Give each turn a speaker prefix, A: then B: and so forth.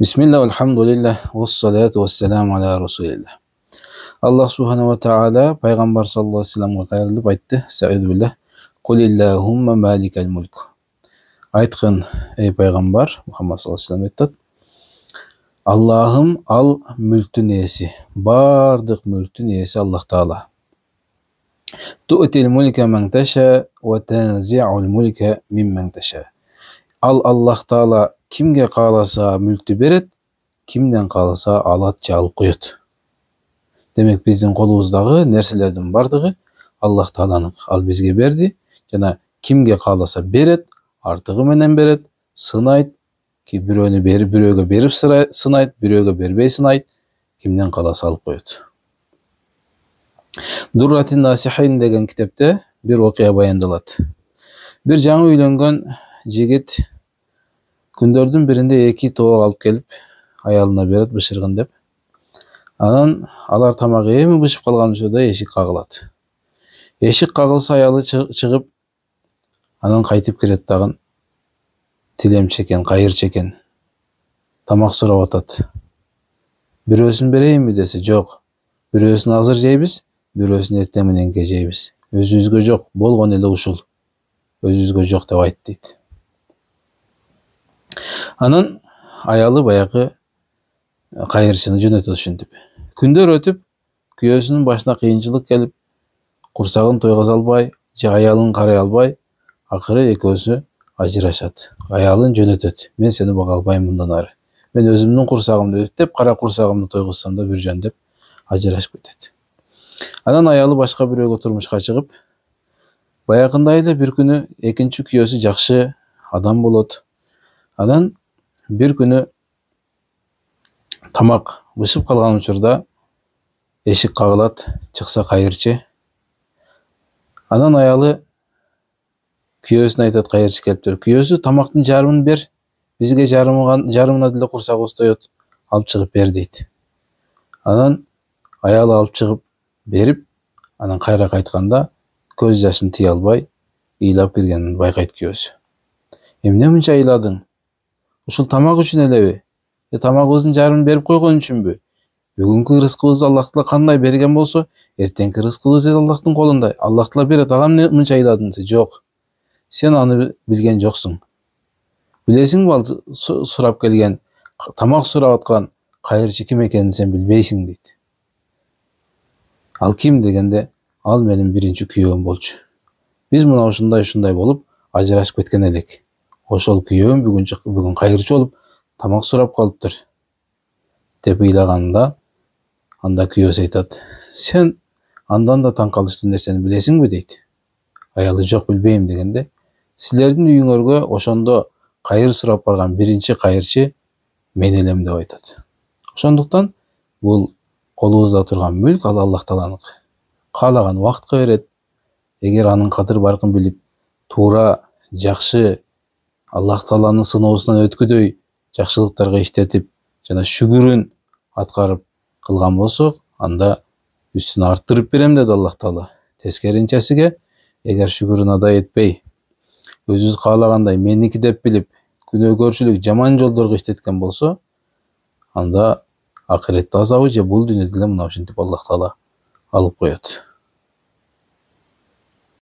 A: Bismillah, elhamdülillah, ve salatu ve selamu ala Resulillah. Allah subhanahu wa ta'ala Peygamber sallallahu aleyhi ve sellem'e kayırılıp aytты. Estaizu billah. Kulillahumma malikel mulk. Aytqın ey Peygamber Muhammed sallallahu aleyhi ve sellem ayttat. Allah'ım al mülktün iyesi. Bardık mülktün iyesi Allah Teala. Tu'til mulke men teşa ve tenzi'ul mulke mimmen teşa. Allah Teala kimge kalasa mülktü beret, kimden kalasa alat çalıp koyut. Demek bizden kolumuzdağı nerselerden bardığı Allah Teala'nın al bizge berdi. Jana kimge kalasa beret, artığı menen beret, sınayt ki biröөнü berip biröөгө berip sınayt, biröөгө бербей sınayt, kimden kalasa alıp koyut. Durratin Nasihin деген kitapta bir okıya bayandalat. Bir жаңы үйлөнгөн жигит күндөрдүн биринде эки тоок алып келип аялына берет бышыргын деп. Анан алар тамак эми бышып калган учурда эшик кагылат. Эшик кагылса аялы чыгып анан кайтып кирет дагы. Тилемчи экен, кайырчы экен. Тамак сурап атат. Бирөөсүн берейинби десе, жок. Бирөөсүн азыр жейбиз, бирөөсүн эртең мененке жейбиз. Өзүбүзгө жок, болгон эле ушул. Өзүбүзгө жок деп айт дейт. Анан аялы баягы кайырчыны жөнөтөт ушинтип. Күндөр өтүп, күйөөсүнүн башына кыйынчылык келип, курсагын тойгозо албай, же аялын карай албай, акыры экөөсү ажырашат. Аялын жөнөтөт. Мен сени бага албайм мындан ары. Мен өзүмдүн курсагымды өтөп, кара курсагымды тойгозсам да бир жөн деп ажырашып кетет. Анан аялы башка бирөөгө турмушка чыгып, баягындай эле бир күнү экинчи күйөөсү жакшы адам болот. Анан бир күнү тамак бышып калган учурда эшик кагылат, чыкса кайырчы. Анан аялы күйөөсүнө айтат, кайырчы келиптир. Күйөөсү тамактын жарымын бер, бизге жарымына деле курсагыбыз тоет, алып чыгып бер дейт. Анан аялы алып чыгып берип, анан кайра кайтканда көз жашын тие албай, ыйлап киргенин байкайт күйөөсү. Эмне мынча ыйладың? Ушул тамак үчүн элеби? Тамагыбыздын жарымын берип койгон үчүнбү? Бүгүнкү рызкыбызды Аллах Таала кандай берген болсо, эртеңки рызкыбыз Аллахтын колунда. Аллах Таала берет, ага мынча ыйладың? Жок. Сен аны билген жоксуң. Билесиңби ал сурап келген, тамак сурап аткан кайырчы ким экенин сен билбейсиң дейт. Ал ким дегенде, ал менин биринчи күйөөм болчу. Биз мына ушундай болуп ажырашып кеткен элек. Ошол күйөөм бүгүн кайырчы болуп тамак сурап калыптыр деп ыйлаганда, анда күйөөсү айтат: "Сен андан да таң калыштуу нерсени билесиңби?" дейт. Аялы жок, билбейм дегенде, силердин үйүңөргө ошондо кайыр сурап барган биринчи кайырчы мен элем деп айтат. Ошондуктан бул колубузда турган мүлк ал Аллах Тааланыкы. Каалаган убакытка берет. Эгер анын кадыр баркын билип, туура, жакшы, Аллах Тааланын сыноосунан өткүдөй жакшылыктарга иштетип, жана шүгүрүн аткарып кылган болсок, анда үстүн арттырып берем деди Аллах Таала. Тескеринчесиге, эгер шүгүрүн ада этпей, өзүбүз каалагандай меники деп билип, күнөөкөрчүлүк жаман жолдорго иштеткен болсо, анда акыретте азабы же бул дүйнөдө деле мына ушинтип Аллах Таала алып коет.